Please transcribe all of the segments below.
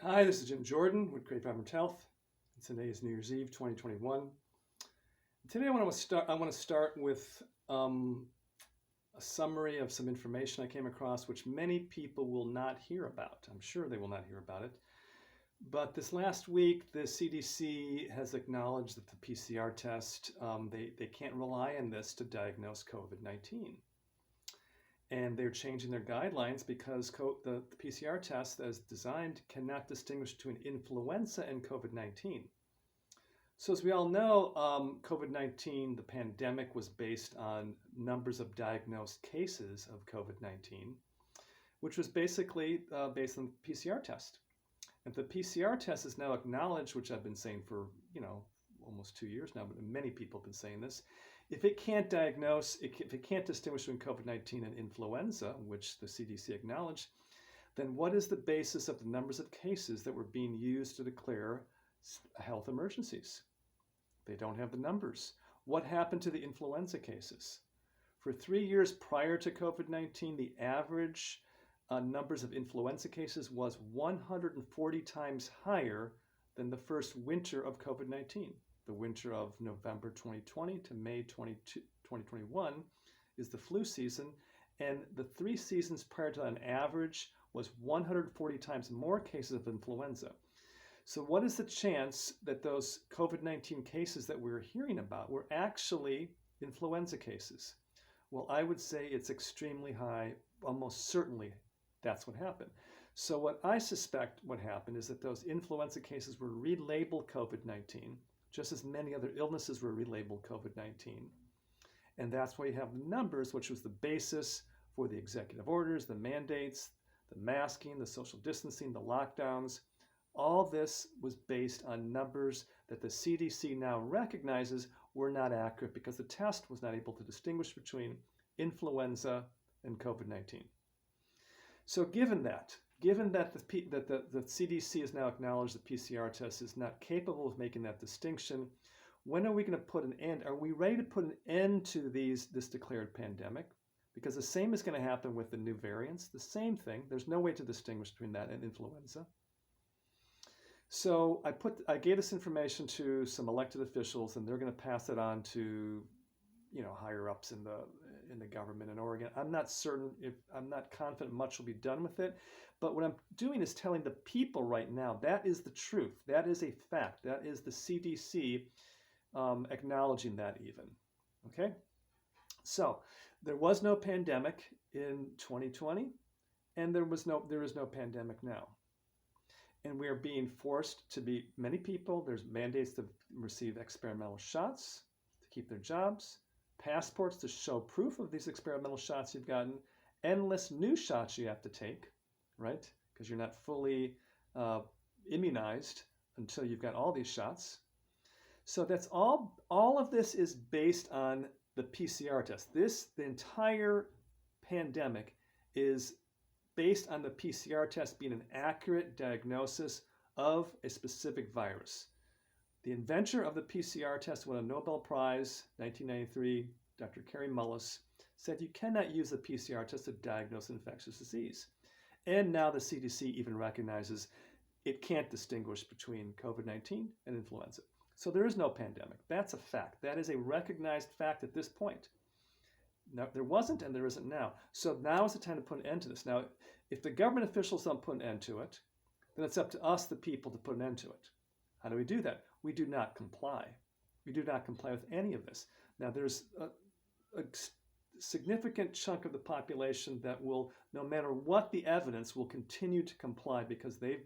Hi, this is Jim Jordan with Great Vibrant Health. Today is New Year's Eve 2021. Today I want to start with a summary of some information I came across which many people will not hear about. I'm sure they will not hear about it. But this last week, the CDC has acknowledged that the PCR test, they can't rely on this to diagnose COVID-19. And they're changing their guidelines because the PCR test as designed cannot distinguish between influenza and COVID-19. So as we all know, COVID-19, the pandemic was based on numbers of diagnosed cases of COVID-19, which was basically based on the PCR test. And the PCR test is now acknowledged, which I've been saying for, almost 2 years now, but many people have been saying this. If it can't diagnose, if it can't distinguish between COVID-19 and influenza, which the CDC acknowledged, then what is the basis of the numbers of cases that were being used to declare health emergencies? They don't have the numbers. What happened to the influenza cases? For 3 years prior to COVID-19, the average numbers of influenza cases was 140 times higher than the first winter of COVID-19. The winter of November 2020 to May 2021 is the flu season, and the 3 seasons prior to an average was 140 times more cases of influenza. So what is the chance that those COVID-19 cases that we're hearing about were actually influenza cases? Well, I would say it's extremely high, almost certainly that's what happened. So what I suspect what happened is that those influenza cases were relabeled COVID-19, just as many other illnesses were relabeled COVID-19. And that's why you have the numbers, which was the basis for the executive orders, the mandates, the masking, the social distancing, the lockdowns. All this was based on numbers that the CDC now recognizes were not accurate because the test was not able to distinguish between influenza and COVID-19. So given that the CDC has now acknowledged the PCR test is not capable of making that distinction, when are we going to put an end? Are we ready to put an end to this declared pandemic? Because the same is going to happen with the new variants. The same thing. There's no way to distinguish between that and influenza. So I gave this information to some elected officials, and they're going to pass it on to, higher ups in the government in Oregon. I'm not confident much will be done with it. But what I'm doing is telling the people right now that is the truth. That is a fact. That is the CDC acknowledging that even. Okay. So there was no pandemic in 2020, and there is no pandemic now. And we are being forced to be, many people, there's mandates to receive experimental shots to keep their jobs, passports to show proof of these experimental shots you've gotten, endless new shots you have to take, right? Because you're not fully immunized until you've got all these shots. So that's all of this is based on the PCR test. The entire pandemic is based on the PCR test being an accurate diagnosis of a specific virus. The inventor of the PCR test won a Nobel Prize, 1993, Dr. Kary Mullis, said you cannot use the PCR test to diagnose an infectious disease. And now the CDC even recognizes it can't distinguish between COVID-19 and influenza. So there is no pandemic. That's a fact. That is a recognized fact at this point. No, there wasn't and there isn't now. So now is the time to put an end to this. Now, if the government officials don't put an end to it, then it's up to us, the people, to put an end to it. How do we do that? We do not comply. We do not comply with any of this. Now, there's a significant chunk of the population that will, no matter what the evidence, will continue to comply because they're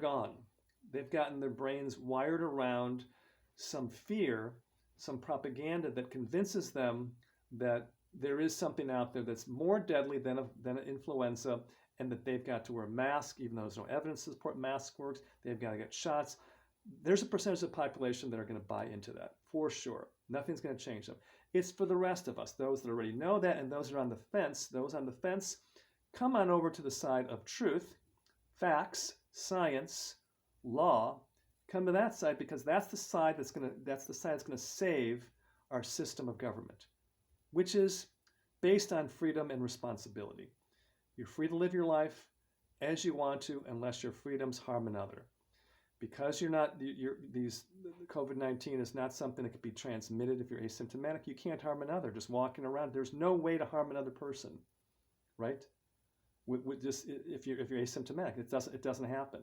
gone. They've gotten their brains wired around some fear, some propaganda that convinces them that there is something out there that's more deadly than an influenza, and that they've got to wear a mask, even though there's no evidence to support mask works. They've got to get shots. There's a percentage of the population that are going to buy into that, for sure. Nothing's going to change them. It's for the rest of us, those that already know that, and those that are on the fence. Those on the fence, come on over to the side of truth, facts, science, law. Come to that side because that's the side that's going to save our system of government, which is based on freedom and responsibility. You're free to live your life, as you want to, unless your freedoms harm another. Because these COVID-19 is not something that can be transmitted if you're asymptomatic. You can't harm another just walking around. There's no way to harm another person, right? With just if you're asymptomatic, it doesn't happen.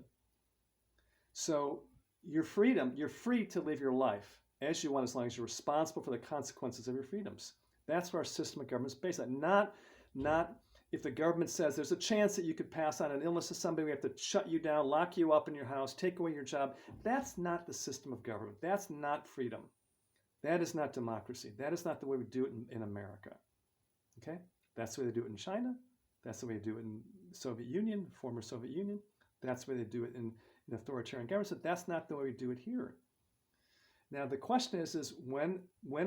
So your freedom, you're free to live your life as you want, as long as you're responsible for the consequences of your freedoms. That's where our system of government is based on. Not if the government says there's a chance that you could pass on an illness to somebody, we have to shut you down, lock you up in your house, take away your job. That's not the system of government. That's not freedom. That is not democracy. That is not the way we do it in America. Okay? That's the way they do it in China. That's the way they do it in the Soviet Union, former Soviet Union. That's the way they do it in authoritarian governments. But that's not the way we do it here. Now the question is when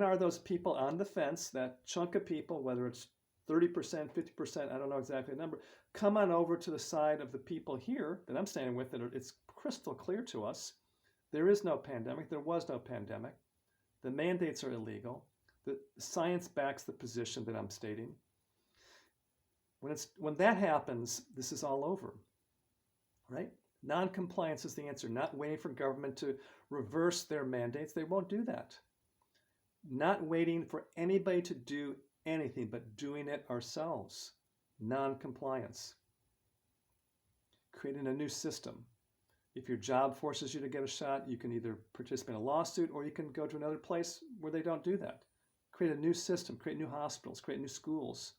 are those people on the fence, that chunk of people, whether it's 30%, 50%, I don't know exactly the number, come on over to the side of the people here that I'm standing with, that it's crystal clear to us. There is no pandemic. There was no pandemic. The mandates are illegal. The science backs the position that I'm stating. When that happens, this is all over, right? Non-compliance is the answer, not waiting for government to reverse their mandates. They won't do that. Not waiting for anybody to do anything, but doing it ourselves. Non-compliance. Creating a new system. If your job forces you to get a shot, you can either participate in a lawsuit or you can go to another place where they don't do that. Create a new system, create new hospitals, create new schools.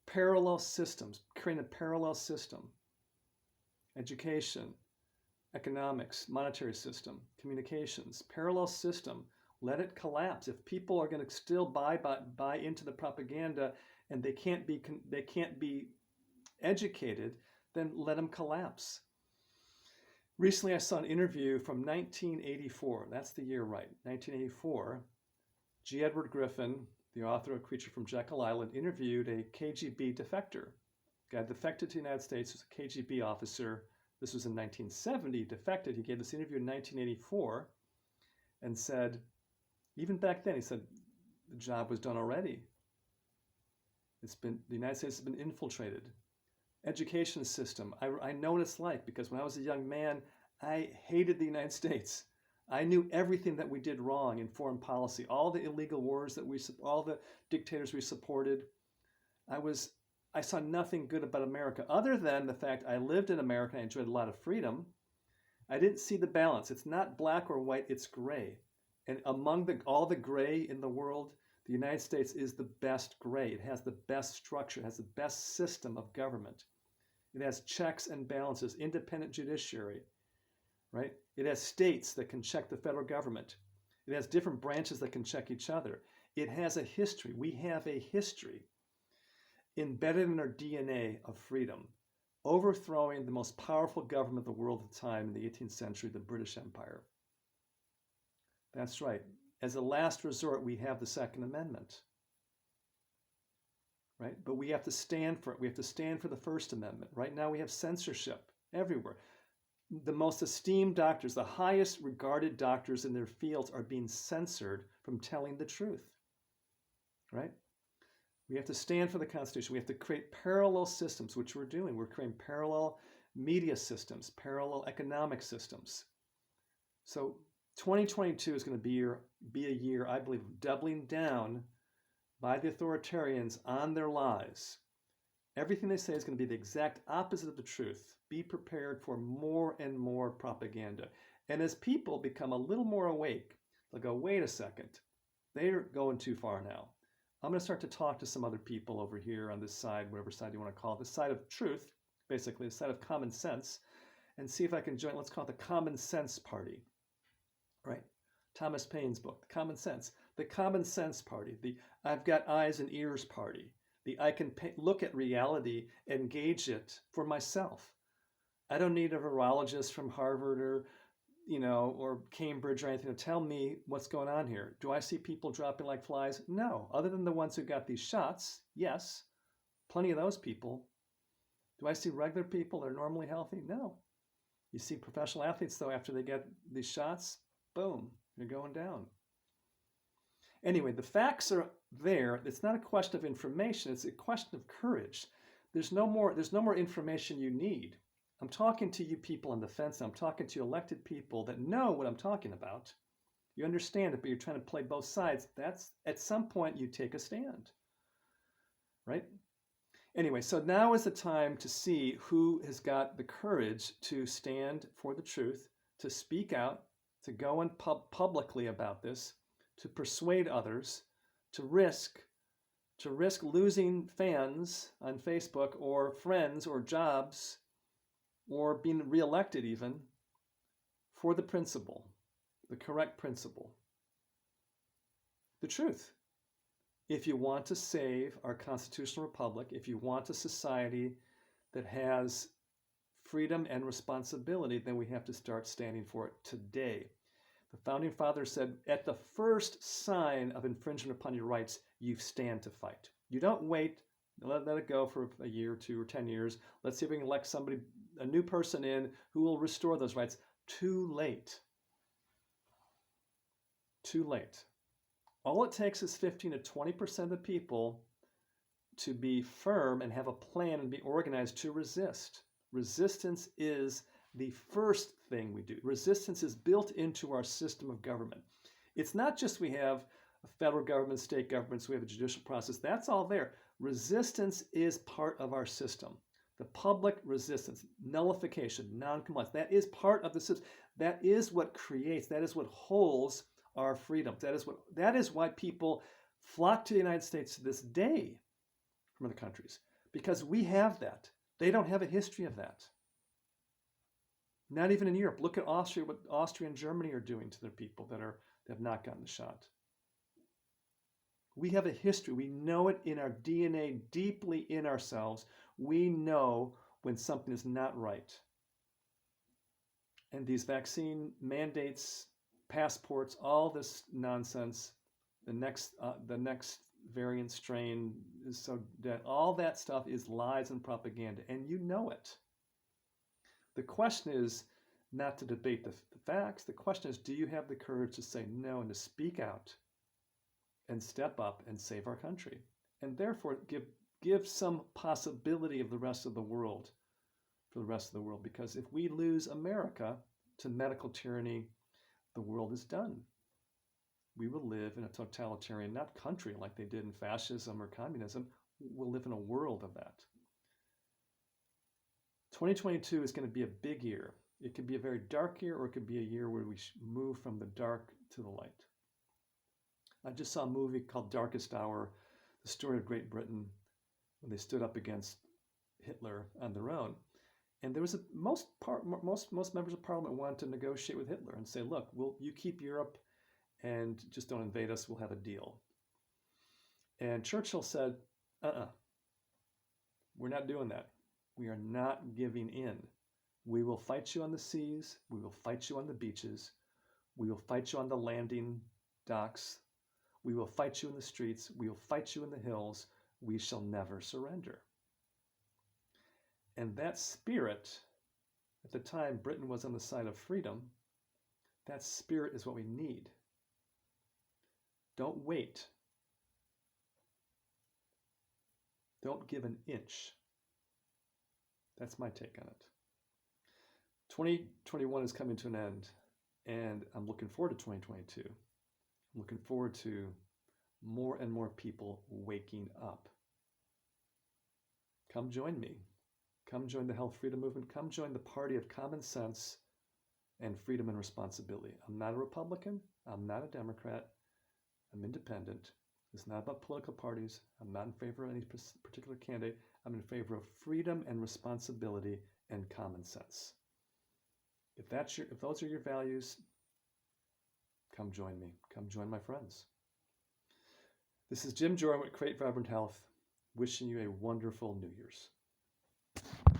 Parallel systems, create a parallel system. Education, economics, monetary system, communications, parallel system. Let it collapse. If people are going to still buy into the propaganda and they can't be educated, then let them collapse. Recently, I saw an interview from 1984. That's the year, right? 1984. G. Edward Griffin, the author of Creature from Jekyll Island, interviewed a KGB defector. A guy defected to the United States, was a KGB officer. This was in 1970, defected. He gave this interview in 1984 and said, even back then, he said, the job was done already. The United States has been infiltrated. Education system, I know what it's like, because when I was a young man, I hated the United States. I knew everything that we did wrong in foreign policy, all the illegal wars all the dictators we supported. I saw nothing good about America other than the fact I lived in America and I enjoyed a lot of freedom. I didn't see the balance. It's not black or white, it's gray. And among all the gray in the world, the United States is the best gray. It has the best structure. It has the best system of government. It has checks and balances, independent judiciary, right? It has states that can check the federal government. It has different branches that can check each other. It has a history. We have a history embedded in our DNA of freedom, overthrowing the most powerful government of the world at the time in the 18th century, the British Empire. That's right. As a last resort, we have the Second Amendment, right? But we have to stand for it. We have to stand for the First Amendment. Right now, we have censorship everywhere. The most esteemed doctors, the highest regarded doctors in their fields, are being censored from telling the truth, right? We have to stand for the Constitution. We have to create parallel systems, which we're doing. We're creating parallel media systems, parallel economic systems. So 2022 is going to be a year, I believe, doubling down by the authoritarians on their lies. Everything they say is going to be the exact opposite of the truth. Be prepared for more and more propaganda. And as people become a little more awake, they'll go, wait a second, they're going too far now. I'm going to start to talk to some other people over here on this side, whatever side you want to call it, the side of truth, basically, the side of common sense, and see if I can join, let's call it the Common Sense Party, right? Thomas Paine's book, The Common Sense. The Common Sense Party, the I've got eyes and ears party, the I can look at reality and gauge it for myself. I don't need a virologist from Harvard or Cambridge or anything to tell me what's going on here. Do I see people dropping like flies? No. Other than the ones who got these shots, yes. Plenty of those people. Do I see regular people that are normally healthy? No. You see professional athletes, though, after they get these shots, boom, you're going down. Anyway, the facts are there. It's not a question of information. It's a question of courage. there's no more information you need. I'm talking to you people on the fence. I'm talking to elected people that know what I'm talking about. You understand it, but you're trying to play both sides. That's at some point you take a stand, right? Anyway, so now is the time to see who has got the courage to stand for the truth, to speak out, to go on publicly about this, to persuade others, to risk losing fans on Facebook or friends or jobs or being reelected even for the principle, the correct principle, the truth. If you want to save our constitutional republic, if you want a society that has freedom and responsibility, then we have to start standing for it today. The Founding Fathers said, at the first sign of infringement upon your rights, you stand to fight. You don't wait, let it go for a year, 2 or 10 years. Let's see if we can elect somebody, a new person in who will restore those rights. Too late. Too late. All it takes is 15 to 20% of the people to be firm and have a plan and be organized to resist. Resistance is the first thing we do. Resistance is built into our system of government. It's not just we have a federal government, state governments, we have a judicial process. That's all there. Resistance is part of our system. The public resistance, nullification, non-compliance, that is part of the system. That is what creates, that is what holds our freedom. That is why people flock to the United States to this day from other countries, because we have that. They don't have a history of that. Not even in Europe. Look at Austria, what Austria and Germany are doing to their people that have not gotten the shot. We have a history. We know it in our DNA, deeply in ourselves. We know when something is not right. And these vaccine mandates, passports, all this nonsense, the next variant strain is so dead. All that stuff is lies and propaganda, and you know it. The question is not to debate the facts. The question is, do you have the courage to say no and to speak out and step up and save our country? And therefore give some possibility of the rest of the world for the rest of the world. Because if we lose America to medical tyranny, the world is done. We will live in a totalitarian, not country like they did in fascism or communism. We'll live in a world of that. 2022 is going to be a big year. It could be a very dark year, or it could be a year where we move from the dark to the light. I just saw a movie called Darkest Hour, the story of Great Britain when they stood up against Hitler on their own. And there was most members of parliament wanted to negotiate with Hitler and say, look, you keep Europe and just don't invade us, we'll have a deal. And Churchill said, we're not doing that. We are not giving in. We will fight you on the seas. We will fight you on the beaches. We will fight you on the landing docks. We will fight you in the streets. We will fight you in the hills. We shall never surrender. And that spirit, at the time Britain was on the side of freedom, that spirit is what we need. Don't wait. Don't give an inch. That's my take on it. 2021 is coming to an end, and I'm looking forward to 2022. I'm looking forward to more and more people waking up. Come join me. Come join the Health Freedom Movement. Come join the party of common sense and freedom and responsibility. I'm not a Republican. I'm not a Democrat. I'm independent. It's not about political parties. I'm not in favor of any particular candidate. I'm in favor of freedom and responsibility and common sense. If those are your values, come join me. Come join my friends. This is Jim Jordan with Create Vibrant Health, wishing you a wonderful New Year's.